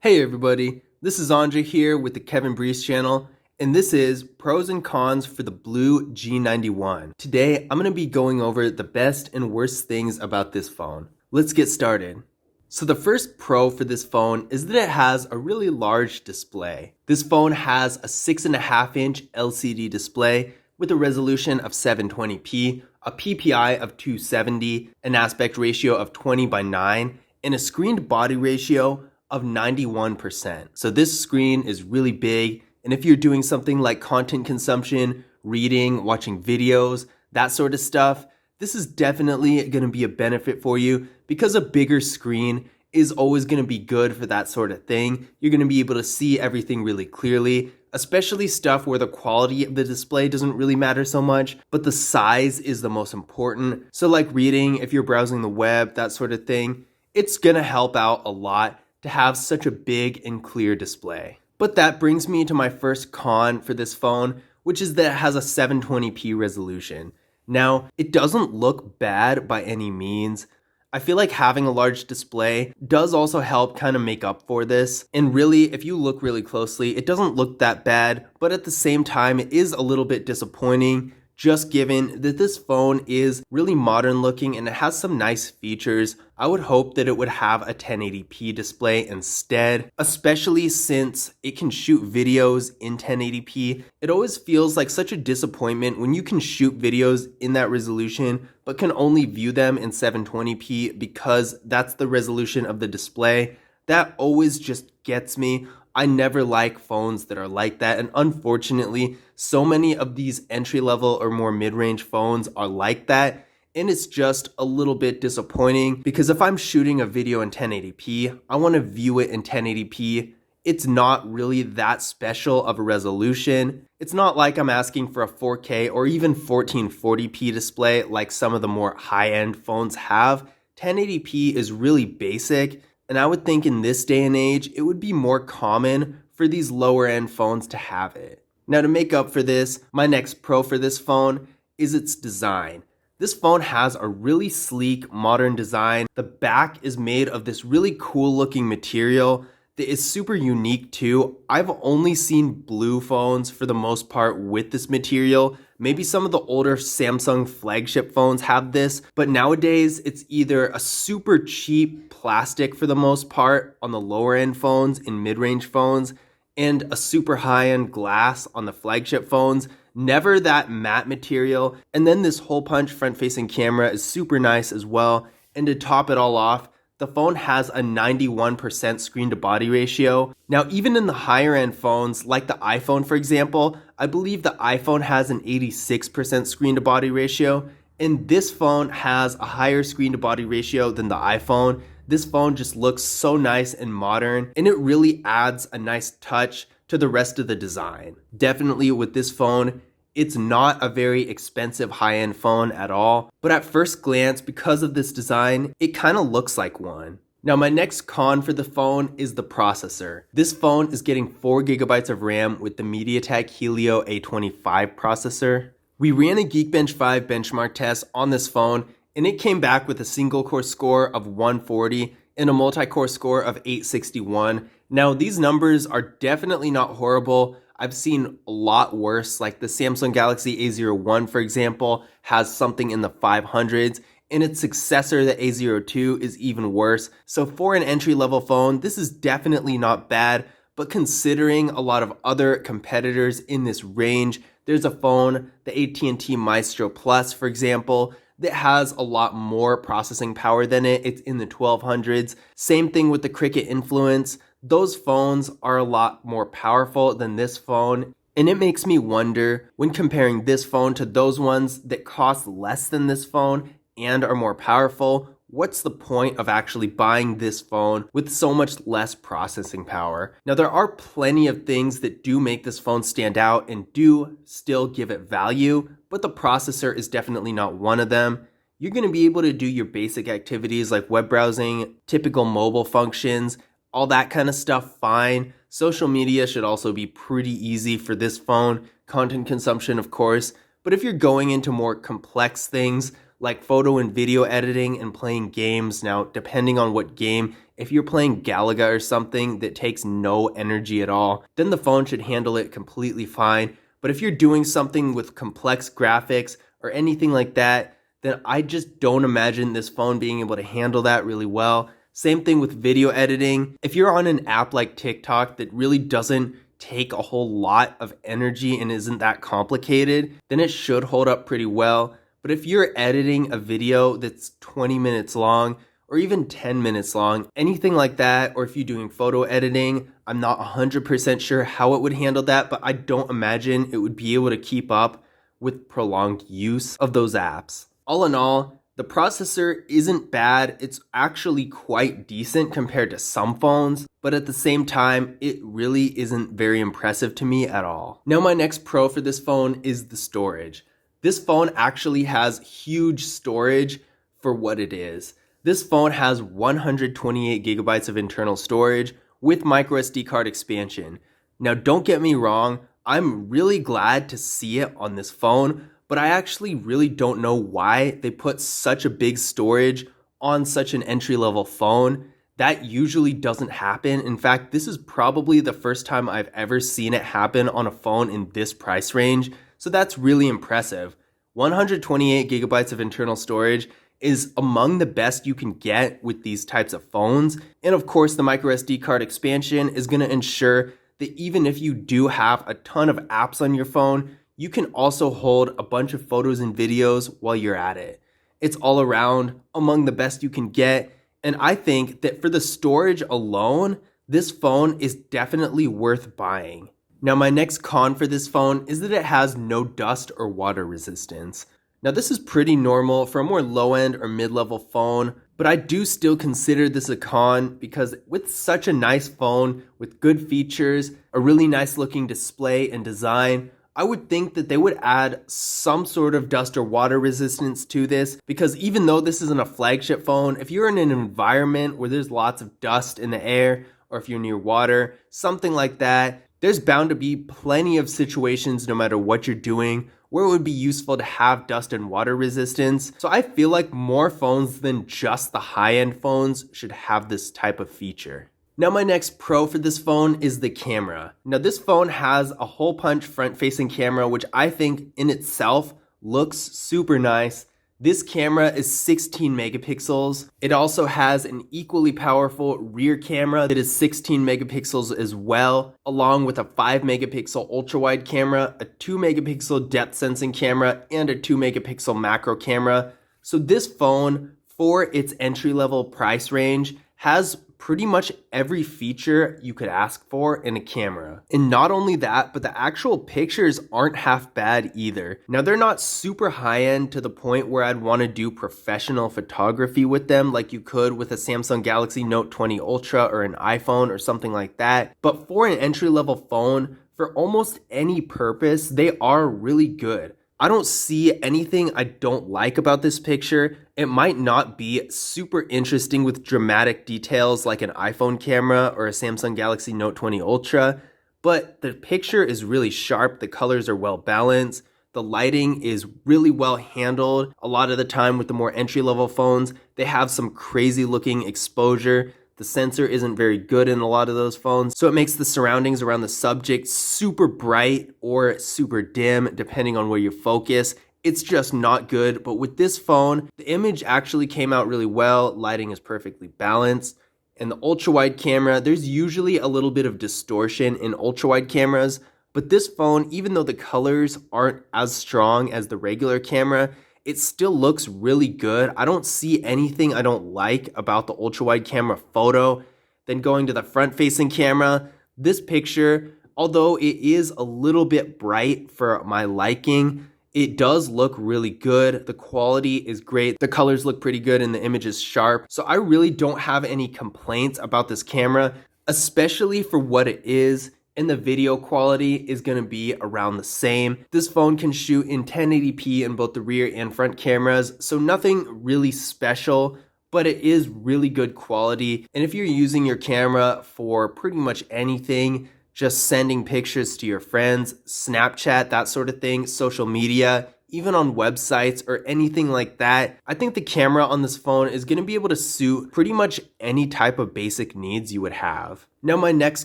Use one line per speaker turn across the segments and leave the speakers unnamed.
Hey everybody, this is Andre here with the Kevin Breeze channel, and this is pros and cons for the BLU G91. Today, I'm going to be going over the best and worst things about this phone. Let's get started. So the first pro for this phone is that it has a really large display. This phone has a 6.5-inch LCD display with a resolution of 720p, a PPI of 270, an aspect ratio of 20:9, and a screen to body ratio of 91%. So this screen is really big, and if you're doing something like content consumption, reading, watching videos, that sort of stuff, this is definitely going to be a benefit for you because a bigger screen is always going to be good for that sort of thing. You're going to be able to see everything really clearly, especially stuff where the quality of the display doesn't really matter so much, but the size is the most important. So like reading, if you're browsing the web, that sort of thing, it's going to help out a lot to have such a big and clear display. But that brings me to my first con for this phone, which is that it has a 720p resolution. Now, it doesn't look bad by any means. I feel like having a large display does also help kind of make up for this. And really, if you look really closely, it doesn't look that bad, but at the same time, it is a little bit disappointing, just given that this phone is really modern looking and it has some nice features. I would hope that it would have a 1080p display instead, especially since it can shoot videos in 1080p. It always feels like such a disappointment when you can shoot videos in that resolution, but can only view them in 720p because that's the resolution of the display. That always just gets me. I never like phones that are like that, and unfortunately, so many of these entry-level or more mid-range phones are like that, and it's just a little bit disappointing because if I'm shooting a video in 1080p, I want to view it in 1080p. It's not really that special of a resolution. It's not like I'm asking for a 4K or even 1440p display like some of the more high-end phones have. 1080p is really basic. And I would think in this day and age, it would be more common for these lower end phones to have it. Now to make up for this, my next pro for this phone is its design. This phone has a really sleek, modern design. The back is made of this really cool looking material that is super unique too. I've only seen blue phones for the most part with this material. Maybe some of the older Samsung flagship phones have this, but nowadays it's either a super cheap plastic for the most part on the lower end phones and mid-range phones, and a super high-end glass on the flagship phones. Never that matte material. And then this hole punch front-facing camera is super nice as well. And to top it all off, the phone has a 91% screen to body ratio. Now, even in the higher end phones, like the iPhone, for example, I believe the iPhone has an 86% screen to body ratio, and this phone has a higher screen to body ratio than the iPhone. This phone just looks so nice and modern, and it really adds a nice touch to the rest of the design. Definitely with this phone, it's not a very expensive high-end phone at all, but at first glance, because of this design, it kind of looks like one. Now my next con for the phone is the processor. This phone is getting 4GB of RAM with the MediaTek Helio A25 processor. We ran a Geekbench 5 benchmark test on this phone, and it came back with a single core score of 140 and a multi-core score of 861. Now these numbers are definitely not horrible. I've seen a lot worse, like the Samsung Galaxy A01, for example, has something in the 500s, and its successor, the A02, is even worse. So for an entry-level phone, this is definitely not bad, but considering a lot of other competitors in this range, there's a phone, the AT&T Maestro Plus, for example, that has a lot more processing power than it. It's in the 1200s. Same thing with the Cricket Influence. Those phones are a lot more powerful than this phone, and it makes me wonder, when comparing this phone to those ones that cost less than this phone and are more powerful, what's the point of actually buying this phone with so much less processing power? Now, there are plenty of things that do make this phone stand out and do still give it value, but the processor is definitely not one of them. You're going to be able to do your basic activities like web browsing, typical mobile functions, all that kind of stuff fine. Social media should also be pretty easy for this phone. Content consumption, of course. But if you're going into more complex things like photo and video editing and playing games, now depending on what game, If you're playing Galaga or something that takes no energy at all, then the phone should handle it completely fine. But if you're doing something with complex graphics or anything like that, then I just don't imagine this phone being able to handle that really well. Same thing with video editing. If you're on an app like TikTok that really doesn't take a whole lot of energy and isn't that complicated, then it should hold up pretty well. But if you're editing a video that's 20 minutes long or even 10 minutes long, anything like that, or if you're doing photo editing, I'm not 100% sure how it would handle that, but I don't imagine it would be able to keep up with prolonged use of those apps. All in all, the processor isn't bad. It's actually quite decent compared to some phones, but at the same time, it really isn't very impressive to me at all. Now, my next pro for this phone is the storage. This phone actually has huge storage for what it is. This phone has 128 gigabytes of internal storage with microSD card expansion. Now, don't get me wrong, I'm really glad to see it on this phone, but I actually really don't know why they put such a big storage on such an entry-level phone. That usually doesn't happen. In fact, this is probably the first time I've ever seen it happen on a phone in this price range, so that's really impressive. 128 gigabytes of internal storage is among the best you can get with these types of phones. And of course, the microSD card expansion is going to ensure that even if you do have a ton of apps on your phone, you can also hold a bunch of photos and videos while you're at it. It's all around among the best you can get. And I think that for the storage alone, this phone is definitely worth buying. Now, my next con for this phone is that it has no dust or water resistance. Now, this is pretty normal for a more low-end or mid-level phone, but I do still consider this a con because with such a nice phone with good features, a really nice looking display and design, I would think that they would add some sort of dust or water resistance to this, because even though this isn't a flagship phone, if you're in an environment where there's lots of dust in the air, or if you're near water, something like that, there's bound to be plenty of situations, no matter what you're doing, where it would be useful to have dust and water resistance. So I feel like more phones than just the high-end phones should have this type of feature. Now, my next pro for this phone is the camera. Now, this phone has a hole punch front-facing camera, which I think in itself looks super nice. This camera is 16 megapixels. It also has an equally powerful rear camera that is 16 megapixels as well, along with a 5 megapixel ultra-wide camera, a 2 megapixel depth sensing camera, and a 2 megapixel macro camera. So this phone, for its entry-level price range, has pretty much every feature you could ask for in a camera. And not only that, but the actual pictures aren't half bad either. Now, they're not super high-end to the point where I'd want to do professional photography with them like you could with a Samsung Galaxy Note 20 Ultra or an iPhone or something like that. But for an entry-level phone, for almost any purpose, they are really good. I don't see anything I don't like about this picture. It might not be super interesting with dramatic details like an iPhone camera or a Samsung Galaxy Note 20 Ultra, but the picture is really sharp, the colors are well balanced, the lighting is really well handled. A lot of the time with the more entry-level phones, they have some crazy looking exposure. The sensor isn't very good in a lot of those phones, so it makes the surroundings around the subject super bright or super dim, depending on where you focus. It's just not good, but with this phone, the image actually came out really well, lighting is perfectly balanced, and the ultra-wide camera, there's usually a little bit of distortion in ultra-wide cameras, but this phone, even though the colors aren't as strong as the regular camera, it still looks really good. I don't see anything I don't like about the ultra-wide camera photo. Then going to the front-facing camera, this picture, although it is a little bit bright for my liking, it does look really good. The quality is great. The colors look pretty good and the image is sharp. So I really don't have any complaints about this camera, especially for what it is. And the video quality is going to be around the same. This phone can shoot in 1080p in both the rear and front cameras, so nothing really special, but it is really good quality. And if you're using your camera for pretty much anything, just sending pictures to your friends, Snapchat, that sort of thing, social media, even on websites or anything like that. I think the camera on this phone is going to be able to suit pretty much any type of basic needs you would have. Now, my next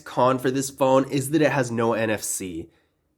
con for this phone is that it has no NFC.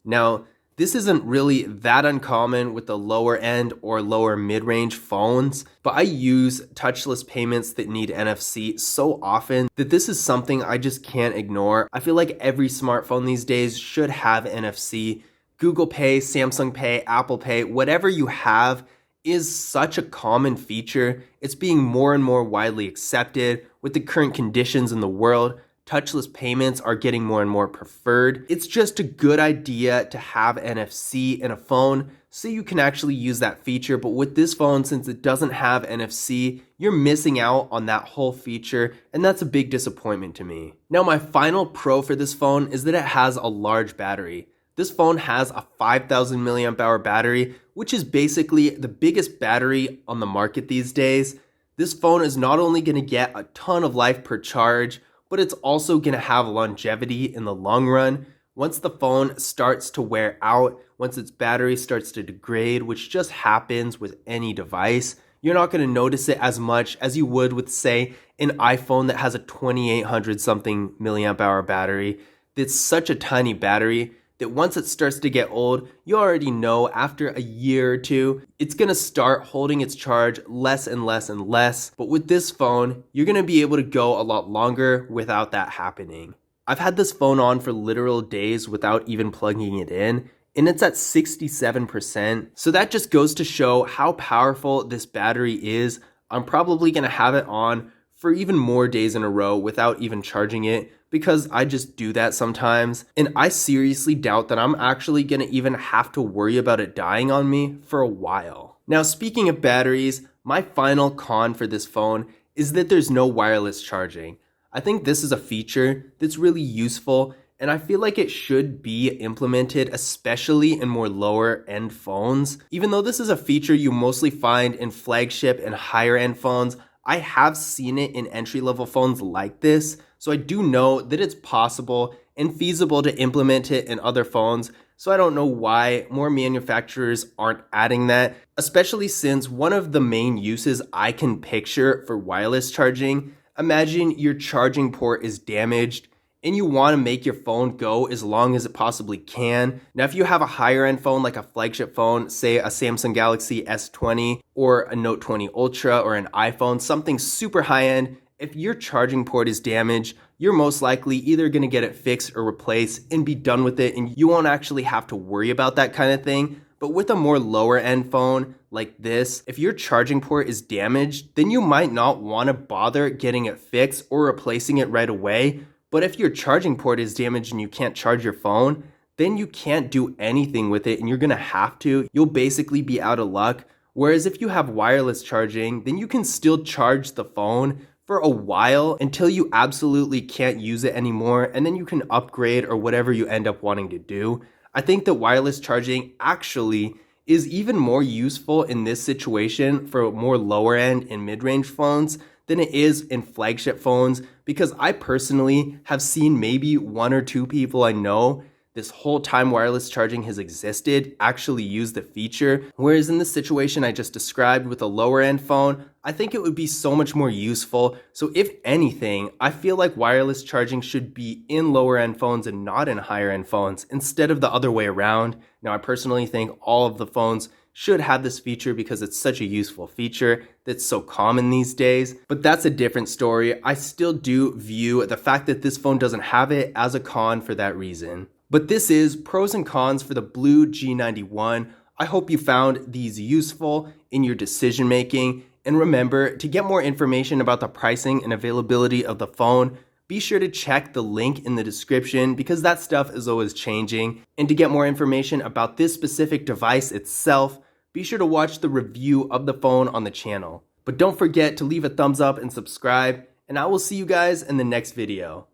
Now, this isn't really that uncommon with the lower end or lower mid-range phones, but I use touchless payments that need NFC so often that this is something I just can't ignore. I feel like every smartphone these days should have NFC. Google Pay, Samsung Pay, Apple Pay, whatever you have is such a common feature. It's being more and more widely accepted with the current conditions in the world. Touchless payments are getting more and more preferred. It's just a good idea to have NFC in a phone so you can actually use that feature. But with this phone, since it doesn't have NFC, you're missing out on that whole feature, and that's a big disappointment to me. Now, my final pro for this phone is that it has a large battery. This phone has a 5,000 milliamp hour battery, which is basically the biggest battery on the market these days. This phone is not only going to get a ton of life per charge, but it's also going to have longevity in the long run. Once the phone starts to wear out, once its battery starts to degrade, which just happens with any device, you're not going to notice it as much as you would with, say, an iPhone that has a 2800 something milliamp hour battery. It's such a tiny battery that once it starts to get old, you already know after a year or two, it's going to start holding its charge less and less and less. But with this phone, you're going to be able to go a lot longer without that happening. I've had this phone on for literal days without even plugging it in, and it's at 67%. So that just goes to show how powerful this battery is. I'm probably going to have it on for even more days in a row without even charging it, because I just do that sometimes. And I seriously doubt that I'm actually gonna even have to worry about it dying on me for a while. Now, speaking of batteries, my final con for this phone is that there's no wireless charging. I think this is a feature that's really useful, and I feel like it should be implemented, especially in more lower end phones. Even though this is a feature you mostly find in flagship and higher end phones, I have seen it in entry-level phones like this, so I do know that it's possible and feasible to implement it in other phones, so I don't know why more manufacturers aren't adding that, especially since one of the main uses I can picture for wireless charging, imagine your charging port is damaged and you want to make your phone go as long as it possibly can. Now, if you have a higher end phone, like a flagship phone, say a Samsung Galaxy S20 or a Note 20 Ultra or an iPhone, something super high end, if your charging port is damaged, you're most likely either going to get it fixed or replaced and be done with it, and you won't actually have to worry about that kind of thing. But with a more lower end phone like this, if your charging port is damaged, then you might not want to bother getting it fixed or replacing it right away. But if your charging port is damaged and you can't charge your phone, then you can't do anything with it and you're gonna have to. You'll basically be out of luck. Whereas if you have wireless charging, then you can still charge the phone for a while until you absolutely can't use it anymore, and then you can upgrade or whatever you end up wanting to do. I think that wireless charging actually is even more useful in this situation for more lower end and mid-range phones than it is in flagship phones, because I personally have seen maybe one or two people I know this whole time wireless charging has existed actually use the feature. Whereas in the situation I just described with a lower end phone, I think it would be so much more useful. So if anything, I feel like wireless charging should be in lower end phones and not in higher end phones instead of the other way around. Now, I personally think all of the phones should have this feature because it's such a useful feature that's so common these days. But that's a different story. I still do view the fact that this phone doesn't have it as a con for that reason. But this is pros and cons for the BLU G91. I hope you found these useful in your decision making. And remember, to get more information about the pricing and availability of the phone, be sure to check the link in the description because that stuff is always changing. And to get more information about this specific device itself, be sure to watch the review of the phone on the channel. But don't forget to leave a thumbs up and subscribe, and I will see you guys in the next video.